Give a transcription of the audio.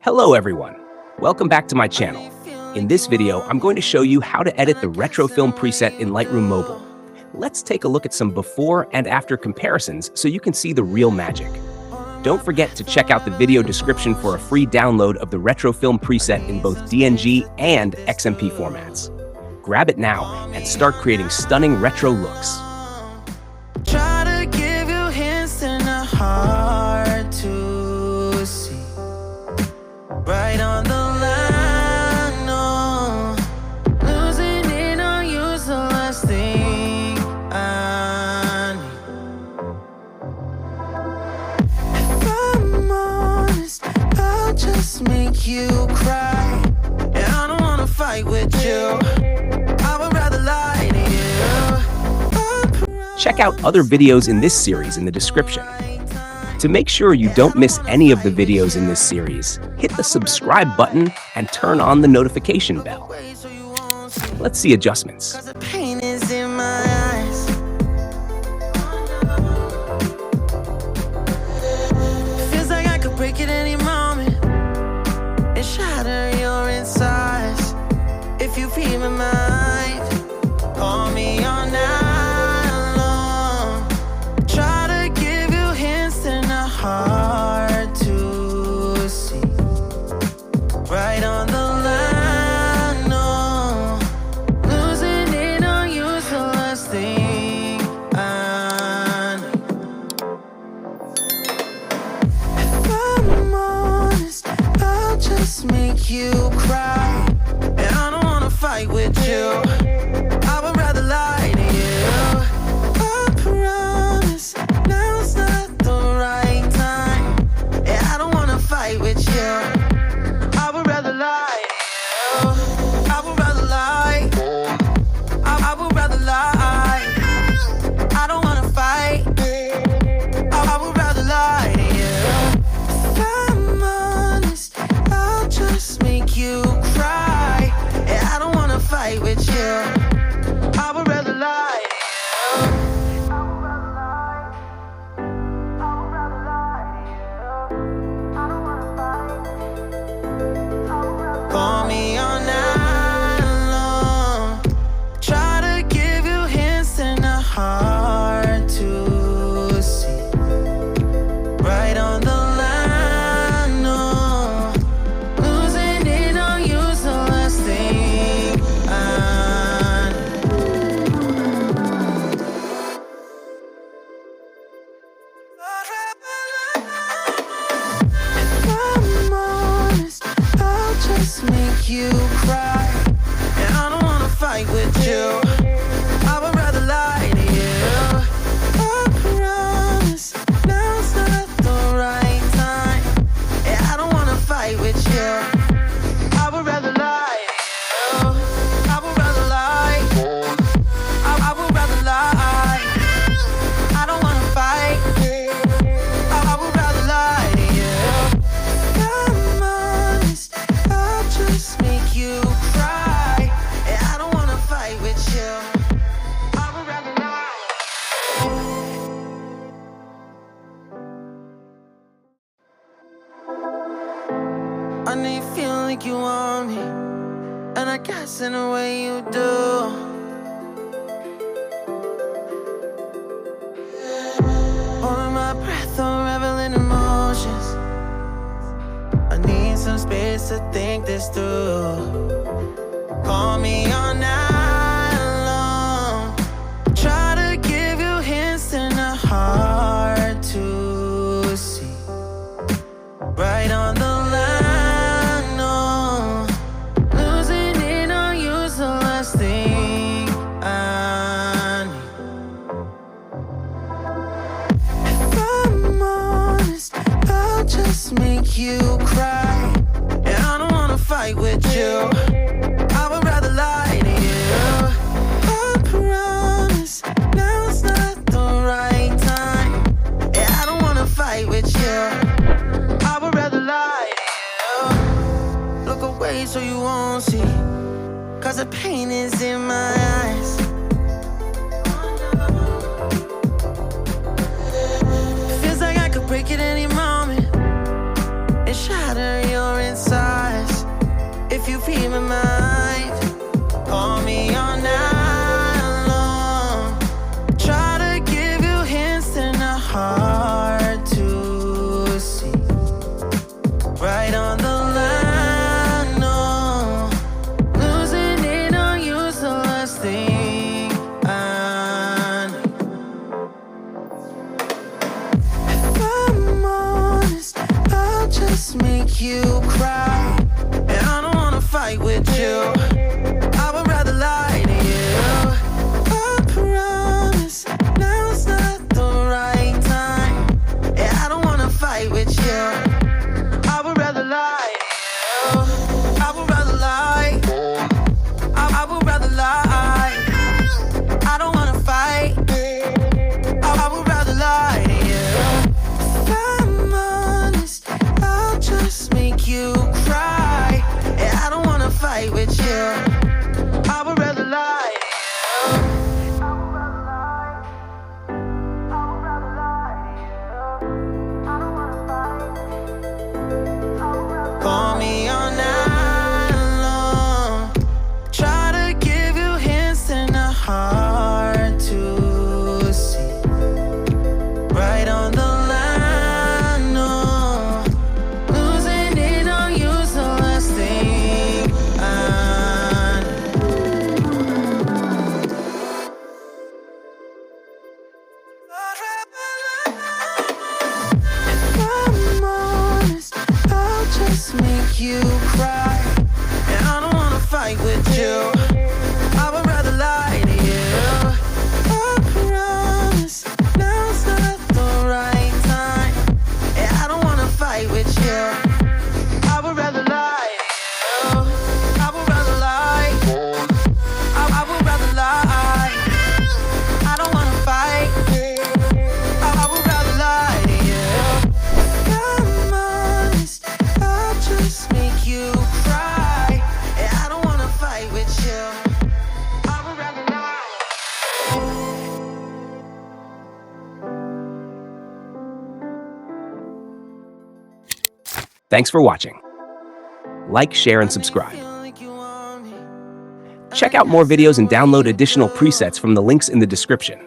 Hello everyone, welcome back to my channel. In this video, I'm going to show you how to edit the retro film preset in Lightroom Mobile. Let's take a look at some before and after comparisons so you can see the real magic. Don't forget to check out the video description for a free download of the retro film preset in both DNG and XMP formats. Grab it now and start creating stunning retro looks. Try to give you hints and are hard to see. Right on the line, no. Losing it on you's the last thing I need. If I'm honest, I'll just make you cry. And I don't wanna fight with you. I would rather lie to you. Check out other videos in this series in the description. To make sure you don't miss any of the videos in this series, hit the subscribe button and turn on the notification bell. Let's see adjustments. The pain is in my eyes. Feels like I could break it any moment and shatter your insides. If you read my mind, call me all night. Hard to see. Right on the line, no. Losing it on you's the last thing I need. If I'm honest, I'll just make you cry. And I don't wanna fight with you. I would rather lie to you. I promise now's not the right time. Yeah, I don't wanna fight with you. I would rather lie to you. I would rather lie. I would rather lie. I don't wanna fight. I would rather lie to you. If I'm honest, I'll just make you cry. Yeah, I don't wanna fight with you. I would rather lie to you. Call me all night long. Try to give you hints and are hard to see. Right on the line, no. Losing it on you's the last thing I If I'm honest, I'll just make you cry. And I don't wanna fight with you. I would rather lie to you. I promise now's not the right time. Yeah, I don't wanna fight with you. I would rather lie to you. I would rather lie. I would rather lie. I don't wanna fight. I would rather lie to you. I'm honest, I'll just make you cry. Yeah, I don't wanna fight with you. I would rather lie. I know you feel like you want me, and I guess in a way you do. Holding my breath, unraveling emotions. I need some space to think this through. Call me all night long. Try to give you hints and are hard to see. Right on the line, no. Losing it on you's the last thing I need. If I'm honest, I'll just make you cry. And I don't wanna fight with you. I would rather lie to you. I promise now's not the right time. Yeah, I don't wanna fight with you. I would rather lie to you. Look away so you won't see. Cause the pain is in my eyes. Feels like I could break it any moment and shatter your inside. free my mind. Call me all night long. Try to give you hints and a hard to see. Right on the line, no. Losing it on you, so last thing I know. If I'm honest, I'll just make you cry. And I don't wanna fight with you. I would rather lie to you. I promise now's not the right time. And I don't wanna fight with you. I would rather lie to you. I would rather lie. I would rather lie. I don't wanna fight. I would rather lie to you. If I'm honest, I'll just make you cry. And I don't wanna fight with you. I would rather lie to you. Call me all night long. Try to give you hints and a hard to see. Right on the line, no. Losing it on you, so last thing I If I'm honest, I'll just make you cry. And I don't wanna fight with you. I would rather lie to you. I promise now's not the right time. And I don't wanna fight with you. I would rather lie to you. I would rather lie. I would rather lie. I don't wanna fight. I would rather lie to you. If I'm honest, I'll just make you cry. And I don't wanna fight with you. I would rather lie. Thanks for watching. Like, share, and subscribe. Feel like you want me. Check out more videos and download additional presets from the links in the description.